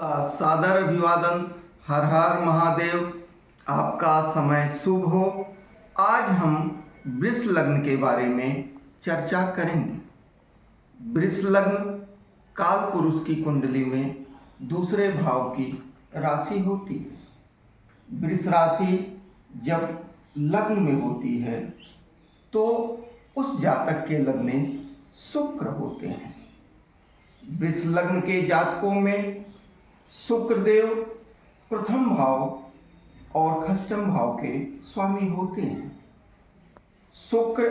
सादर अभिवादन। हर हर महादेव। आपका समय शुभ हो। आज हम वृष लग्न के बारे में चर्चा करेंगे। वृष लग्न काल पुरुष की कुंडली में दूसरे भाव की राशि होती है। वृष राशि जब लग्न में होती है तो उस जातक के लग्नेश शुक्र होते हैं। वृष लग्न के जातकों में शुक्रदेव प्रथम भाव और षष्ठम भाव के स्वामी होते हैं। शुक्र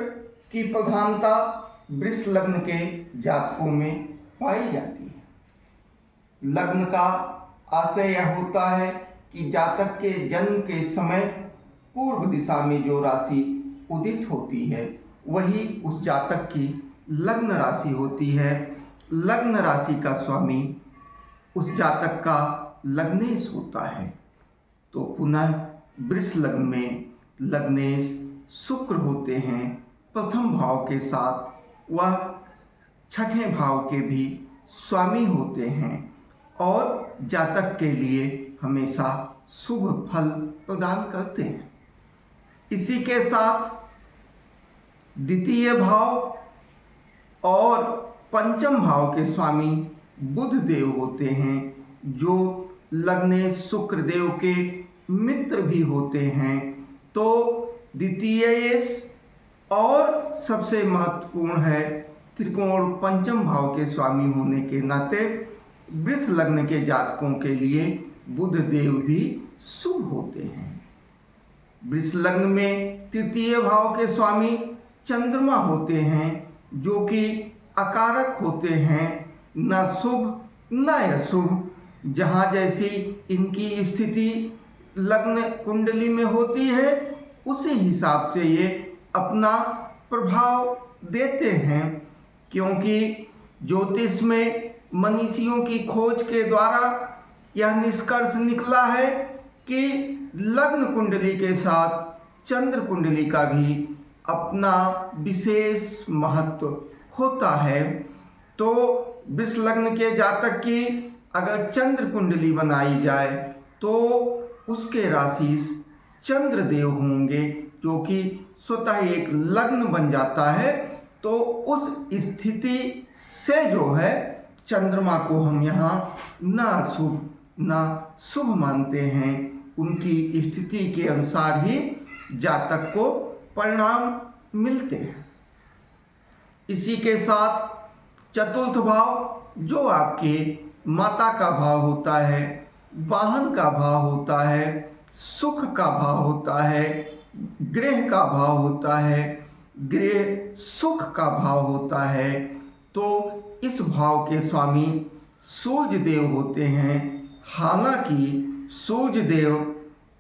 की प्रधानता वृष लग्न के जातकों में पाई जाती है। लग्न का आशय यह होता है कि जातक के जन्म के समय पूर्व दिशा में जो राशि उदित होती है वही उस जातक की लग्न राशि होती है। लग्न राशि का स्वामी उस जातक का लग्नेश होता है। तो पुनः वृष लग्न में लग्नेश शुक्र होते हैं। प्रथम भाव के साथ वह छठे भाव के भी स्वामी होते हैं और जातक के लिए हमेशा शुभ फल प्रदान करते हैं। इसी के साथ द्वितीय भाव और पंचम भाव के स्वामी बुध देव होते हैं, जो लग्नेश शुक्र देव के मित्र भी होते हैं। तो द्वितीय और सबसे महत्वपूर्ण है त्रिकोण पंचम भाव के स्वामी होने के नाते वृष लग्न के जातकों के लिए बुध देव भी शुभ होते हैं। वृष लग्न में तृतीय भाव के स्वामी चंद्रमा होते हैं, जो कि अकारक होते हैं, न शुभ न अशुभ। जहाँ जैसी इनकी स्थिति लग्न कुंडली में होती है उसी हिसाब से ये अपना प्रभाव देते हैं। क्योंकि ज्योतिष में मनीषियों की खोज के द्वारा यह निष्कर्ष निकला है कि लग्न कुंडली के साथ चंद्र कुंडली का भी अपना विशेष महत्व होता है। तो वृष लग्न के जातक की अगर चंद्र कुंडली बनाई जाए तो उसके राशिश चंद्रदेव होंगे, जो कि स्वतः एक लग्न बन जाता है। तो उस स्थिति से जो है चंद्रमा को हम यहाँ न अशुभ न शुभ मानते हैं। उनकी स्थिति के अनुसार ही जातक को परिणाम मिलते हैं। इसी के साथ चतुर्थ भाव, जो आपके माता का भाव होता है, वाहन का भाव होता है, सुख का भाव होता है, गृह का भाव होता है, गृह सुख का भाव होता है, तो इस भाव के स्वामी सूर्य देव होते हैं। हालांकि सूर्य देव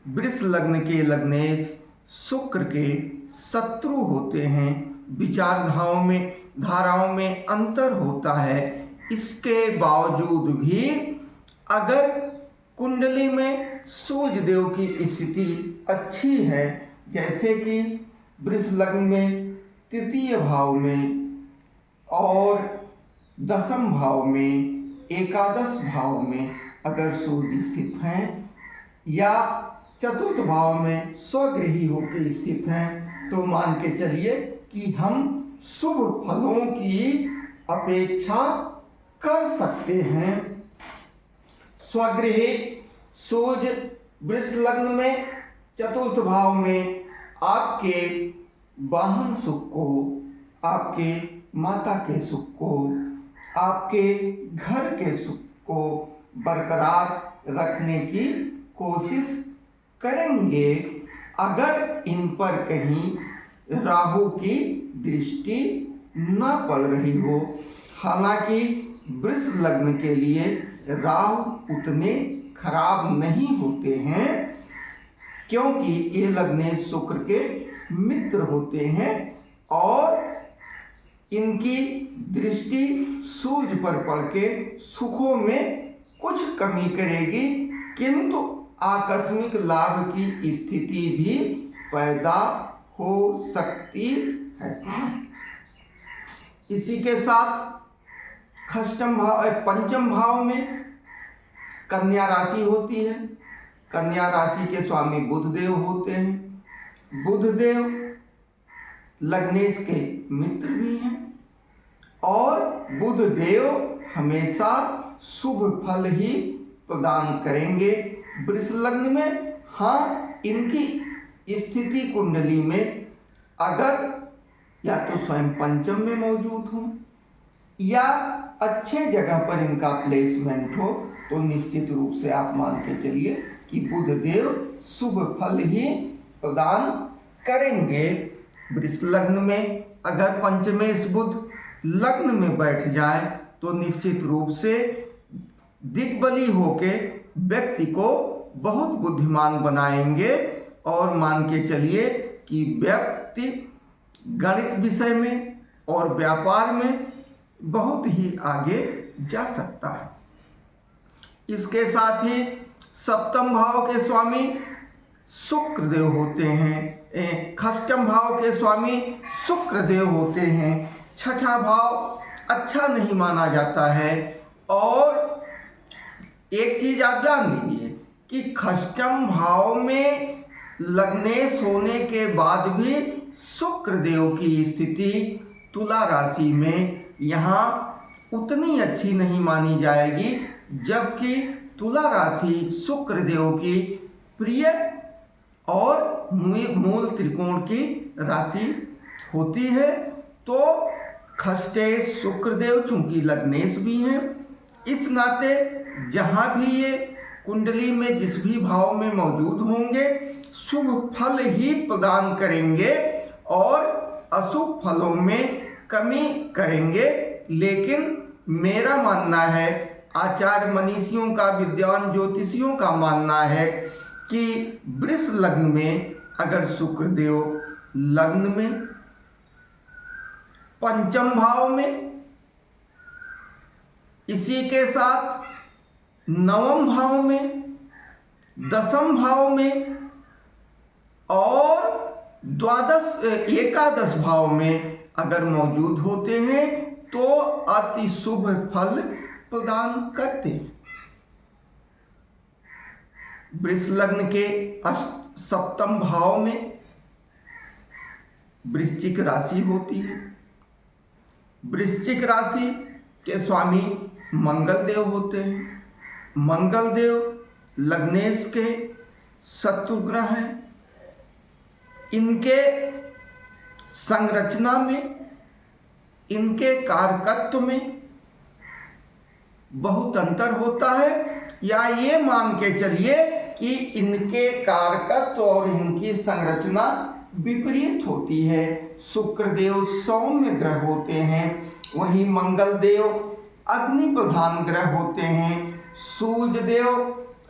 वृष लग्न के लग्नेश शुक्र के शत्रु होते हैं। धाराओं में अंतर होता है। इसके बावजूद भी अगर कुंडली में सूर्य देव की स्थिति अच्छी है, जैसे कि वृष लग्न में तृतीय भाव में और दशम भाव में, एकादश भाव में अगर सूर्य स्थित हैं या चतुर्थ भाव में स्वगृही होकर स्थित हैं, तो मान के चलिए कि हम शुभ फलों की अपेक्षा कर सकते हैं। स्वगृही सूर्य वृष लग्न में चतुर्थ भाव में आपके वाहन सुख को, आपके माता के सुख को, आपके घर के सुख को बरकरार रखने की कोशिश करेंगे, अगर इन पर कहीं राहु की दृष्टि न पड़ रही हो। हालांकि वृष लग्न के लिए राहु उतने खराब नहीं होते हैं, क्योंकि ये लग्नेश शुक्र के मित्र होते हैं और इनकी दृष्टि सूर्य पर पड़ के सुखों में कुछ कमी करेगी, किंतु आकस्मिक लाभ की स्थिति भी पैदा हो सकती है। इसी के साथ पंचम भाव में कन्या राशि होती है। कन्या राशि के स्वामी बुध देव होते हैं। बुध देव लग्नेश के मित्र भी हैं और बुध देव हमेशा शुभ फल ही प्रदान करेंगे वृष लग्न में। हाँ, इनकी स्थिति कुंडली में अगर या तो स्वयं पंचम में मौजूद हो या अच्छे जगह पर इनका प्लेसमेंट हो तो निश्चित रूप से आप मान के चलिए कि बुध देव शुभ फल ही प्रदान करेंगे। वृष लग्न में अगर पंचमेश बुध लग्न में बैठ जाए तो निश्चित रूप से दिग्बली होके व्यक्ति को बहुत बुद्धिमान बनाएंगे और मान के चलिए कि व्यक्ति गणित विषय में और व्यापार में बहुत ही आगे जा सकता है। इसके साथ ही सप्तम भाव के स्वामी शुक्र देव होते हैं। षष्ठम भाव के स्वामी शुक्र देव होते हैं। छठा भाव अच्छा नहीं माना जाता है। और एक चीज आप जान लीजिए कि षष्ठम भाव में लग्नेश होने के बाद भी शुक्र देव की स्थिति तुला राशि में यहाँ उतनी अच्छी नहीं मानी जाएगी, जबकि तुला राशि शुक्र देव की प्रिय और मूल त्रिकोण की राशि होती है। तो षष्ठे शुक्र देव चूंकि लग्नेश भी हैं, इस नाते जहाँ भी ये कुंडली में जिस भी भाव में मौजूद होंगे शुभ फल ही प्रदान करेंगे और अशुभ फलों में कमी करेंगे। लेकिन मेरा मानना है, आचार्य मनीषियों का, विद्वान ज्योतिषियों का मानना है कि वृष लग्न में अगर शुक्र देव लग्न में, पंचम भाव में, इसी के साथ नवम भाव में, दसम भाव में और एकादश भाव में अगर मौजूद होते हैं तो अति शुभ फल प्रदान करते हैं। वृष लग्न के सप्तम भाव में वृश्चिक राशि होती है। वृश्चिक राशि के स्वामी मंगल देव होते हैं। मंगल देव लग्नेश के शत्रु ग्रह हैं। इनके संरचना में, इनके कारकत्व में बहुत अंतर होता है, या ये मान के चलिए कि इनके कारकत्व और इनकी संरचना विपरीत होती है। शुक्र देव सौम्य ग्रह होते हैं, वहीं मंगल देव अग्नि प्रधान ग्रह होते हैं। सूर्य देव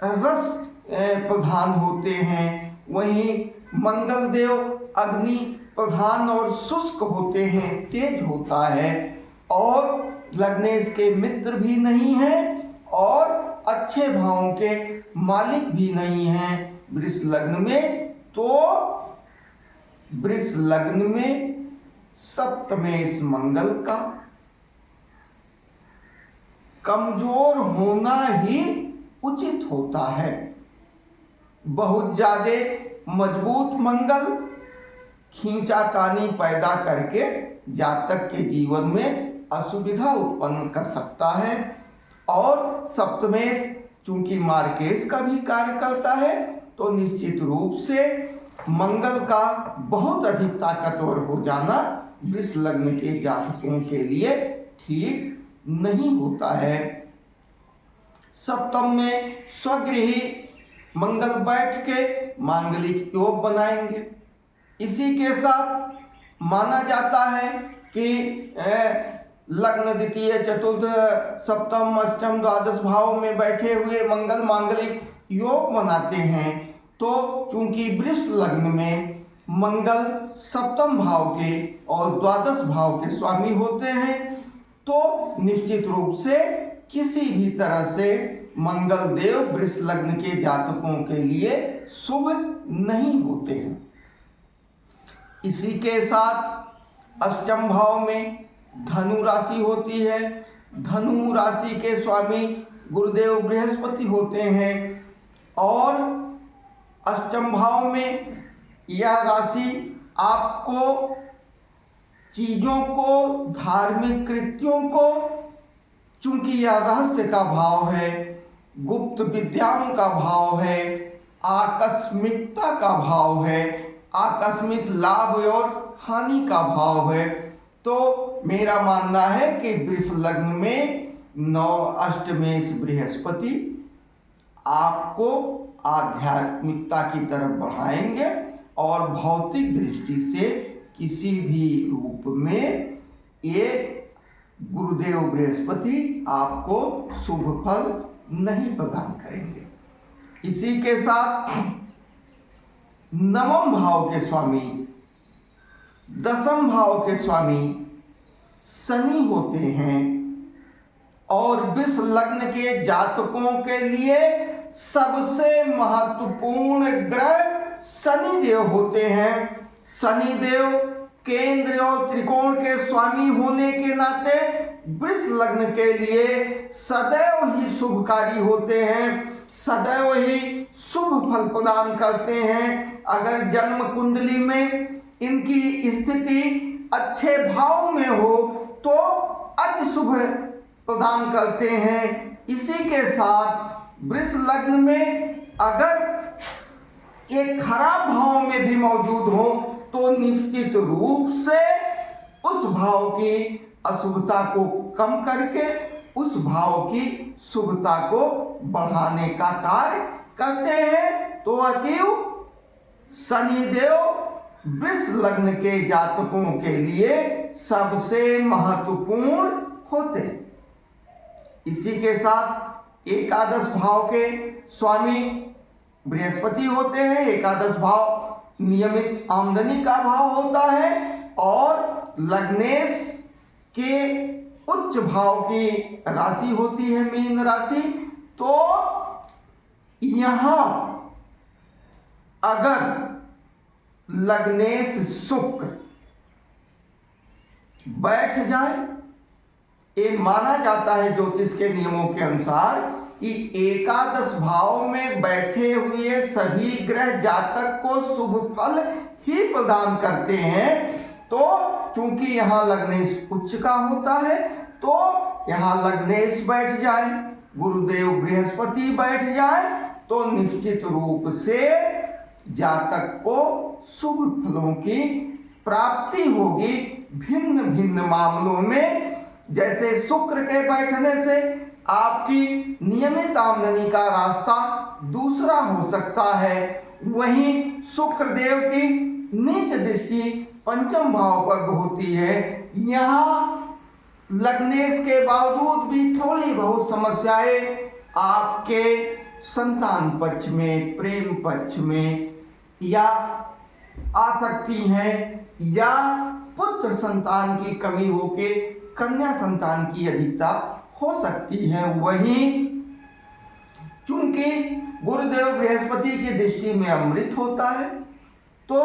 रस प्रधान होते हैं, वहीं मंगल देव अग्नि प्रधान और शुष्क होते हैं, तेज होता है और लग्नेश के मित्र भी नहीं हैं और अच्छे भावों के मालिक भी नहीं हैं वृष लग्न में। तो वृष लग्न में सप्तमेश मंगल का कमजोर होना ही उचित होता है। बहुत ज्यादा मजबूत मंगल खींचातानी पैदा करके जातक के जीवन में असुविधा उत्पन्न कर सकता है। और सप्तमेश चूंकि मार्केश का भी कार्य करता है तो निश्चित रूप से मंगल का बहुत अधिक ताकतवर हो जाना वृष लग्न के जातकों के लिए ठीक नहीं होता है। सप्तम में स्वगृही मंगल बैठ के मांगलिक योग बनाएंगे। इसी के साथ माना जाता है कि लग्न द्वितीय चतुर्थ सप्तम अष्टम द्वादश भाव में बैठे हुए मंगल मांगलिक योग बनाते हैं। तो चूंकि वृष लग्न में मंगल सप्तम भाव के और द्वादश भाव के स्वामी होते हैं तो निश्चित रूप से किसी भी तरह से मंगल देव वृष लग्न के जातकों के लिए शुभ नहीं होते हैं। इसी के साथ अष्टम भाव में धनु राशि होती है। धनु राशि के स्वामी गुरुदेव बृहस्पति होते हैं और अष्टम भाव में यह राशि आपको चीज़ों को, धार्मिक कृत्यों को, चूंकि यह रहस्य का भाव है, गुप्त विद्याओं का भाव है, आकस्मिकता का भाव है, आकस्मिक लाभ और हानि का भाव है, तो मेरा मानना है कि वृष लग्न में 9 अष्टमेश बृहस्पति आपको आध्यात्मिकता की तरफ बढ़ाएंगे और भौतिक दृष्टि से किसी भी रूप में ये गुरुदेव बृहस्पति आपको शुभ फल नहीं प्रदान करेंगे। इसी के साथ नवम भाव के स्वामी, दसम भाव के स्वामी शनि होते हैं और वृष लग्न के जातकों के लिए सबसे महत्वपूर्ण ग्रह शनिदेव होते हैं। शनिदेव केंद्र और त्रिकोण के स्वामी होने के नाते वृष लग्न के लिए सदैव ही शुभकारी होते हैं, सदैव ही शुभ फल प्रदान करते हैं। अगर जन्म कुंडली में इनकी स्थिति अच्छे भाव में हो तो अति शुभ प्रदान करते हैं। इसी के साथ वृष लग्न में अगर एक खराब भाव में भी मौजूद हो तो निश्चित रूप से उस भाव की अशुभता को कम करके उस भाव की शुभता को बढ़ाने का कार्य करते हैं। तो अतीव शनिदेव वृष लग्न के जातकों के लिए सबसे महत्वपूर्ण होते हैं। इसी के साथ एकादश भाव के स्वामी बृहस्पति होते हैं। एकादश भाव नियमित आमदनी का भाव होता है और लग्नेश के उच्च भाव की राशि होती है मीन राशि। तो यहां अगर लग्नेश शुक्र बैठ जाए, ये माना जाता है ज्योतिष के नियमों के अनुसार कि एकादश भाव में बैठे हुए सभी ग्रह जातक को शुभ फल ही प्रदान करते हैं। तो चूंकि यहाँ लग्नेश उच्च का होता है तो यहाँ लग्नेश बैठ जाए, गुरुदेव बृहस्पति बैठ जाए तो निश्चित रूप से जातक को शुभ फलों की प्राप्ति होगी। भिन्न भिन्न मामलों में जैसे शुक्र के बैठने से आपकी नियमित आमदनी का रास्ता दूसरा हो सकता है, वहीं शुक्र देव की नीच दृष्टि पंचम भाव पर होती है। यहाँ लग्नेश के बावजूद भी थोड़ी बहुत समस्याएं आपके संतान पक्ष में, प्रेम पक्ष में या आ सकती हैं, या पुत्र संतान की कमी होके कन्या संतान की अधिकता हो सकती है। वहीं चूंकि गुरुदेव बृहस्पति की दृष्टि में अमृत होता है तो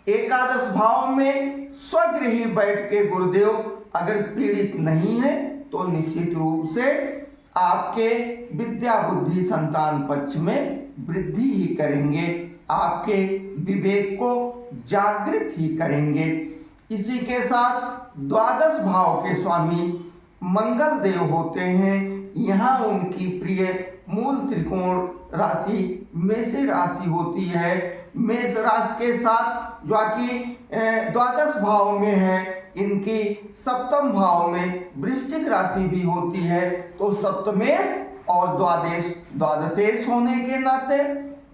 एकादश भाव में स्वगृही बैठ के गुरुदेव अगर पीड़ित नहीं है तो निश्चित रूप से आपके विद्या बुद्धि संतान पक्ष में वृद्धि ही करेंगे, आपके विवेक को जागृत ही करेंगे। इसी के साथ द्वादश भाव के स्वामी मंगल देव होते हैं। यहाँ उनकी प्रिय मूल त्रिकोण राशि मेष राशि होती है। मेष राशि के साथ जो कि द्वादश भाव में है, इनकी सप्तम भाव में वृश्चिक राशि भी होती है। तो सप्तमेश और द्वादशेश होने के नाते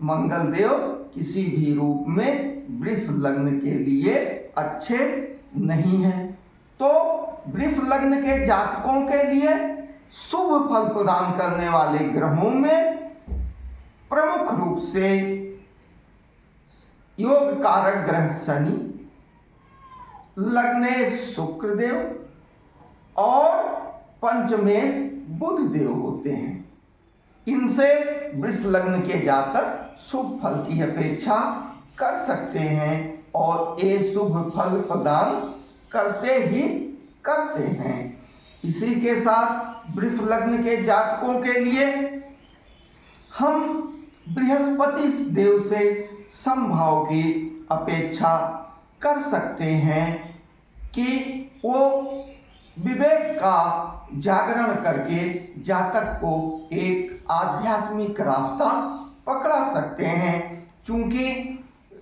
मंगल देव किसी भी रूप में वृष लग्न के लिए अच्छे नहीं है। तो वृष लग्न के जातकों के लिए शुभ फल प्रदान करने वाले ग्रहों में प्रमुख रूप से योग कारक ग्रह शनि, लग्नेश शुक्रदेव और पंचमेश बुध देव होते हैं। इनसे वृष लग्न के जातक शुभ फल की अपेक्षा कर सकते हैं और ये शुभ फल प्रदान करते ही करते हैं। इसी के साथ वृष लग्न के जातकों के लिए हम बृहस्पति देव से समभाव की अपेक्षा कर सकते हैं कि वो विवेक का जागरण करके जातक को एक आध्यात्मिक रास्ता पकड़ा सकते हैं। चूंकि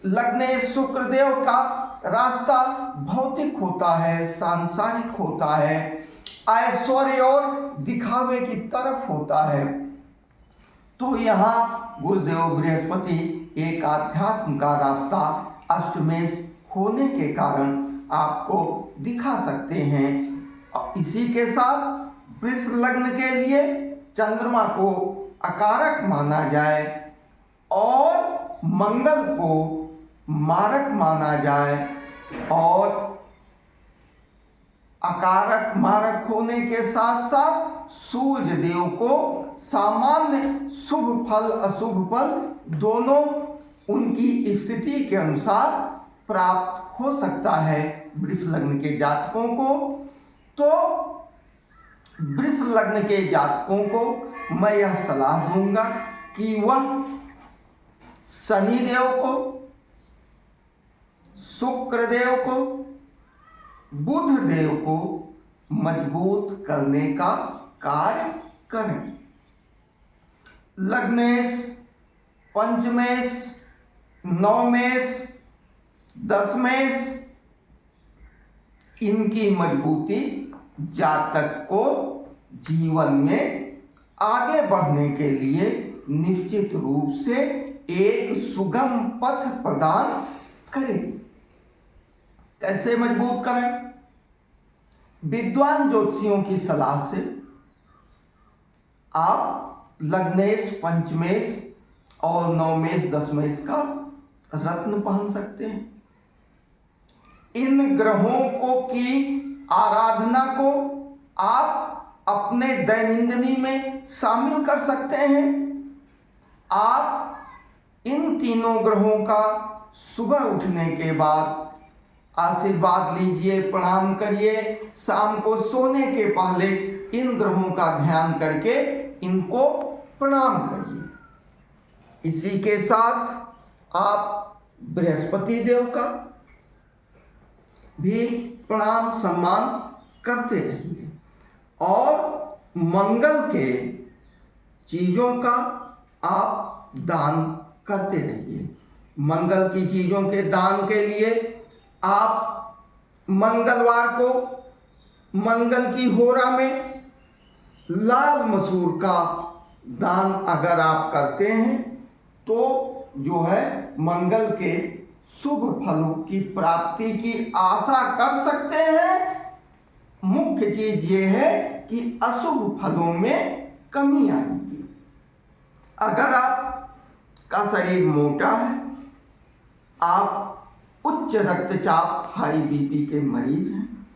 लग्ने शुक्रदेव का रास्ता भौतिक होता है, सांसारिक होता है, ऐश्वर्य और दिखावे की तरफ होता है, तो यहाँ गुरुदेव बृहस्पति एक आध्यात्म का रास्ता अष्टमेश होने के कारण आपको दिखा सकते हैं। इसी के साथ वृष लग्न के लिए चंद्रमा को अकारक माना जाए और मंगल को मारक माना जाए, और अकारक मारक होने के साथ साथ सूर्य देव को सामान्य शुभ फल अशुभ फल दोनों उनकी स्थिति के अनुसार प्राप्त हो सकता है वृष लग्न के जातकों को। तो वृष लग्न के जातकों को मैं यह सलाह दूंगा कि वह शनि देव को, शुक्र देव को, बुध देव को मजबूत करने का कार्य करें। लग्नेश, पंचमेश, नवमेश, दशमेश, इनकी मजबूती जातक को जीवन में आगे बढ़ने के लिए निश्चित रूप से एक सुगम पथ प्रदान करेगी। कैसे मजबूत करें? विद्वान ज्योतिषियों की सलाह से आप लग्नेश, पंचमेश और नवमेश, दशमेश का रत्न पहन सकते हैं। इन ग्रहों को की आराधना को आप अपने दैनंदिनी में शामिल कर सकते हैं। आप इन तीनों ग्रहों का सुबह उठने के बाद आशीर्वाद लीजिए, प्रणाम करिए, शाम को सोने के पहले इन ग्रहों का ध्यान करके इनको प्रणाम करिए। इसी के साथ आप बृहस्पति देव का भी प्रणाम सम्मान करते रहिए और मंगल के चीज़ों का आप दान करते रहिए। मंगल की चीज़ों के दान के लिए आप मंगलवार को मंगल की होरा में लाल मसूर का दान अगर आप करते हैं तो जो है मंगल के शुभ फलों की प्राप्ति की आशा कर सकते हैं। मुख्य चीज ये है कि अशुभ फलों में कमी आएगी। अगर आपका शरीर मोटा है, आप उच्च रक्तचाप हाई बीपी के मरीज हैं,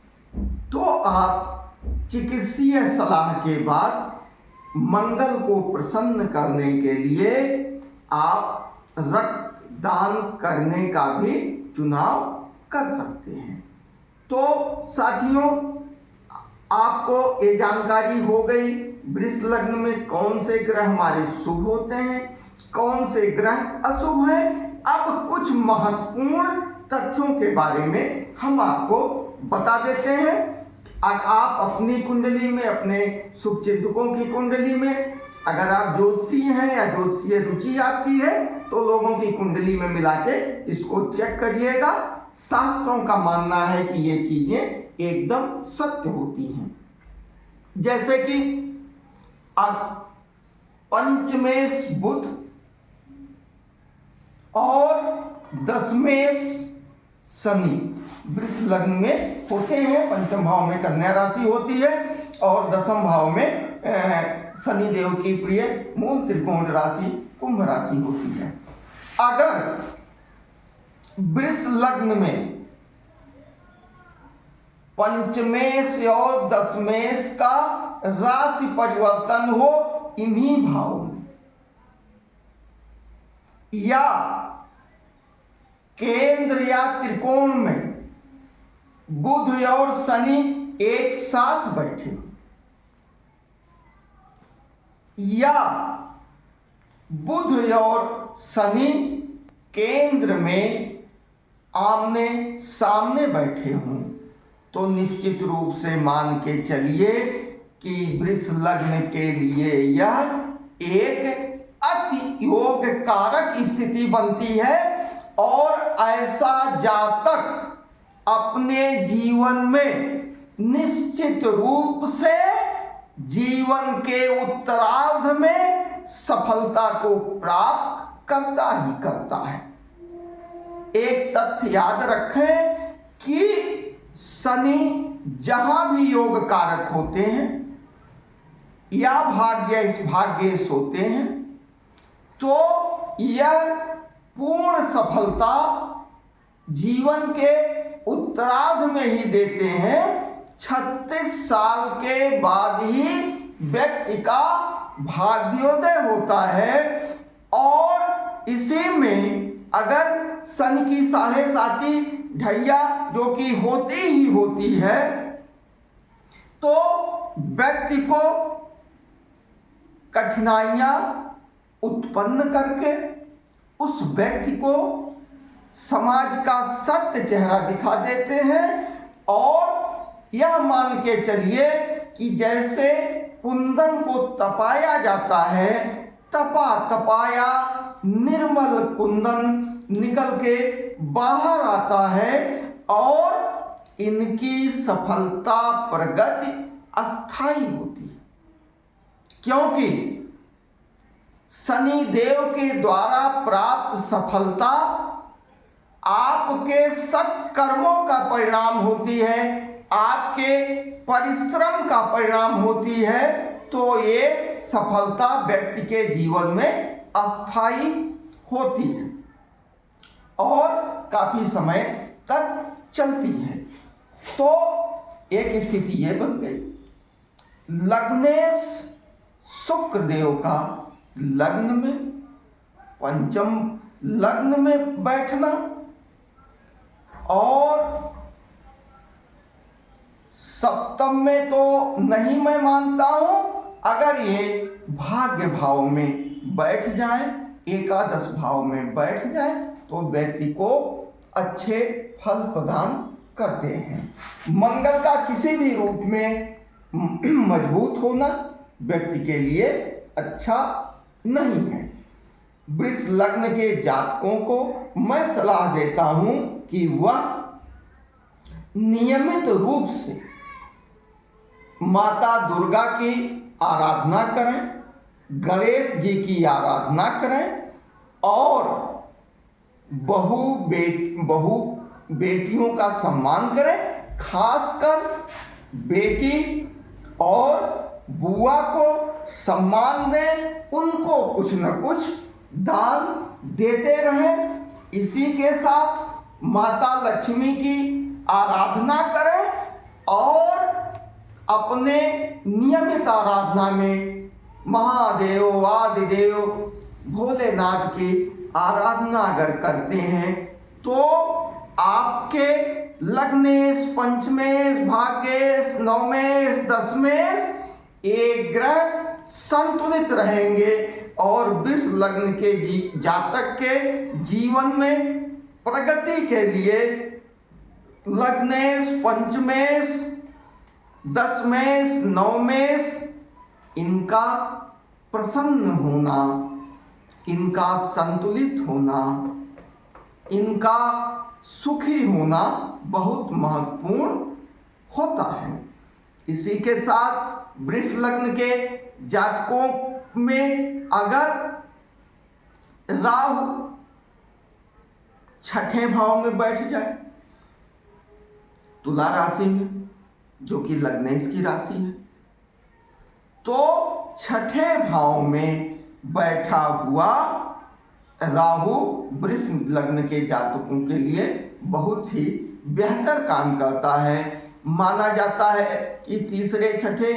तो आप चिकित्सीय सलाह के बाद मंगल को प्रसन्न करने के लिए आप रक्त दान करने का भी चुनाव कर सकते हैं। तो साथियों, आपको ये जानकारी हो गई वृष लग्न में कौन से ग्रह हमारे शुभ होते हैं, कौन से ग्रह अशुभ हैं। अब कुछ महत्वपूर्ण तथ्यों के बारे में हम आपको बता देते हैं। आप अपनी कुंडली में, अपने शुभचिंतकों की कुंडली में, अगर आप ज्योतिषी हैं या ज्योतिषीय रुचि आपकी है तो लोगों की कुंडली में मिला के इसको चेक करिएगा। शास्त्रों का मानना है कि ये चीजें एकदम सत्य होती हैं। जैसे कि अब पंचमेश बुध और दशमेश शनि वृष लग्न में होते हैं। पंचम भाव में कन्या राशि होती है और दशम भाव में शनि देव की प्रिय मूल त्रिकोण राशि कुंभ राशि होती है। अगर वृष लग्न में पंचमेश और दशमेश का राशि परिवर्तन हो इन्हीं भावों में, या केंद्र या त्रिकोण में बुध और शनि एक साथ बैठे, या बुध और शनि केंद्र में आमने सामने बैठे हों तो निश्चित रूप से मान के चलिए कि वृष लग्न के लिए यह एक अति योग कारक स्थिति बनती है और ऐसा जातक अपने जीवन में निश्चित रूप से जीवन के उत्तरार्ध में सफलता को प्राप्त करता ही करता है। एक तथ्य याद रखें कि शनि जहां भी योग कारक होते हैं या भाग्येश होते हैं तो यह पूर्ण सफलता जीवन के उत्तरार्ध में ही देते हैं। 36 साल के बाद ही व्यक्ति का भाग्योदय होता है और इसी में अगर शनि की 7.5 ढैया जो कि होती ही होती है तो व्यक्ति को कठिनाइयां उत्पन्न करके उस व्यक्ति को समाज का सत्य चेहरा दिखा देते हैं और यह मान के चलिए कि जैसे कुंदन को तपाया जाता है, तपाया निर्मल कुंदन निकल के बाहर आता है और इनकी सफलता प्रगति अस्थाई होती है, क्योंकि शनि देव के द्वारा प्राप्त सफलता आपके सत्कर्मों का परिणाम होती है, आपके परिश्रम का परिणाम होती है, तो ये सफलता व्यक्ति के जीवन में अस्थाई होती है और काफी समय तक चलती है। तो एक स्थिति ये बन गई, लग्नेश शुक्र देव का लग्न में पंचम लग्न में बैठना और सप्तम में तो नहीं मैं मानता हूं, अगर ये भाग्य भाव में बैठ जाए, एकादश भाव में बैठ जाए तो व्यक्ति को अच्छे फल प्रदान करते हैं। मंगल का किसी भी रूप में मजबूत होना व्यक्ति के लिए अच्छा नहीं है। वृष लग्न के जातकों को मैं सलाह देता हूं कि वह नियमित रूप से माता दुर्गा की आराधना करें, गणेश जी की आराधना करें और बहू बेटियों का सम्मान करें, खासकर बेटी और बुआ को सम्मान दें, उनको कुछ न कुछ दान देते रहें। इसी के साथ माता लक्ष्मी की आराधना करें और अपने नियमित आराधना में महादेव आदिदेव भोलेनाथ की आराधना अगर करते हैं तो आपके लग्नेश, पंचमेश, भाग्येश, नवमेश, दशमेश ये ग्रह संतुलित रहेंगे और वृष लग्न के जातक के जीवन में प्रगति के लिए लग्नेश, पंचमेश, दशमेश, नवमेश इनका प्रसन्न होना, इनका संतुलित होना, इनका सुखी होना बहुत महत्वपूर्ण होता है। इसी के साथ वृष लग्न के जातकों में अगर राहु 6ठे भाव में बैठ जाए तुला राशि में, जो कि लग्नेश की राशि है, तो 6ठे भाव में बैठा हुआ राहु वृष लग्न के जातकों के लिए बहुत ही बेहतर काम करता है। माना जाता है कि तीसरे, छठे,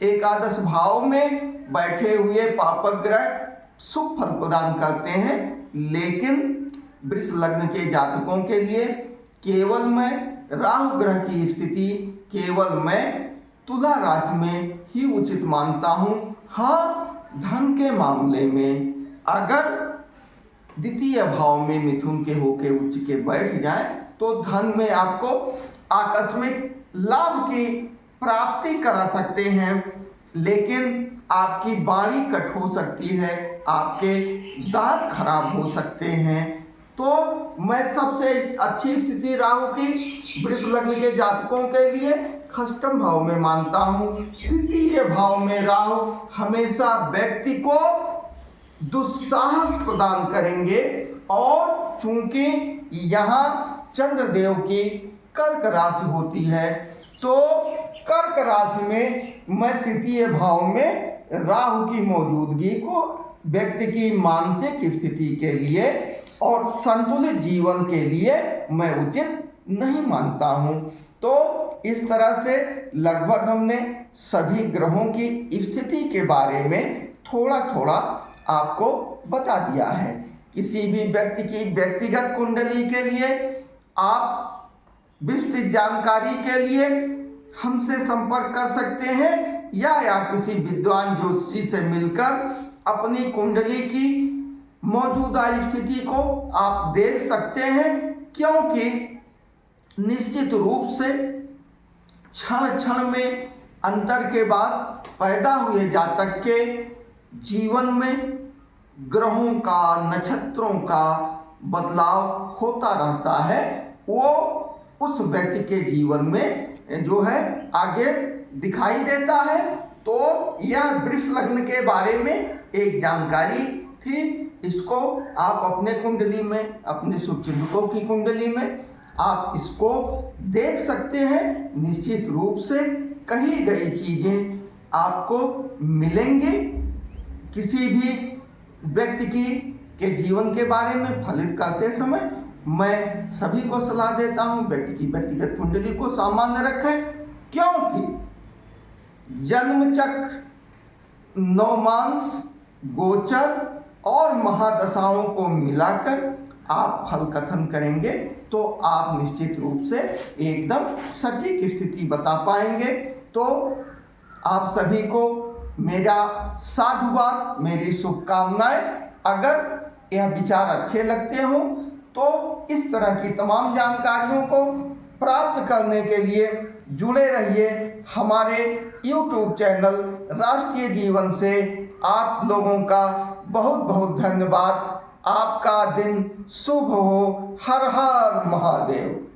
एकादश भाव में बैठे हुए पापक ग्रह शुभ फल प्रदान करते हैं, लेकिन वृष लग्न के जातकों के लिए केवल मैं राहु ग्रह की स्थिति केवल मैं तुला राशि में ही उचित मानता हूँ। हाँ, धन के मामले में अगर द्वितीय भाव में मिथुन के होके उच्च के बैठ जाए तो धन में आपको आकस्मिक लाभ की प्राप्ति करा सकते हैं, लेकिन आपकी वाणी कट हो सकती है, आपके दांत खराब हो सकते हैं। तो मैं सबसे अच्छी स्थिति राहु की वृष लग्न के जातकों के लिए षष्ठम भाव में मानता हूँ। द्वितीय भाव में राहु हमेशा व्यक्ति को दुस्साहस प्रदान करेंगे, और चूंकि यहाँ चंद्रदेव की कर्क राशि होती है तो कर्क राशि में मैं तृतीय भाव में राहु की मौजूदगी को व्यक्ति की मानसिक स्थिति के लिए और संतुलित जीवन के लिए मैं उचित नहीं मानता हूँ। तो इस तरह से लगभग हमने सभी ग्रहों की स्थिति के बारे में थोड़ा थोड़ा आपको बता दिया है। किसी भी व्यक्ति की व्यक्तिगत कुंडली के लिए आप विस्तृत जानकारी के लिए हमसे संपर्क कर सकते हैं, या किसी विद्वान ज्योतिषी से मिलकर अपनी कुंडली की मौजूदा स्थिति को आप देख सकते हैं, क्योंकि निश्चित रूप से क्षण क्षण में अंतर के बाद पैदा हुए जातक के जीवन में ग्रहों का, नक्षत्रों का बदलाव होता रहता है। वो उस व्यक्ति के जीवन में जो है आगे दिखाई देता है। तो यह वृष लग्न के बारे में एक जानकारी थी। इसको आप अपने कुंडली में, अपने शुभचिंतकों की कुंडली में आप इसको देख सकते हैं। निश्चित रूप से कही गई चीजें आपको मिलेंगी। किसी भी व्यक्ति के जीवन के बारे में फलित करते समय मैं सभी को सलाह देता हूं व्यक्ति की व्यक्तिगत कुंडली को सामान्य रखें, क्योंकि जन्म चक्र, नवमांश, गोचर और महादशाओं को मिलाकर आप फल कथन करेंगे तो आप निश्चित रूप से एकदम सटीक स्थिति बता पाएंगे। तो आप सभी को मेरा साधुवाद, मेरी शुभकामनाएं। अगर यह विचार अच्छे लगते हो तो इस तरह की तमाम जानकारियों को प्राप्त करने के लिए जुड़े रहिए हमारे YouTube चैनल राष्ट्रीय जीवन से। आप लोगों का बहुत बहुत धन्यवाद। आपका दिन शुभ हो। हर हर महादेव।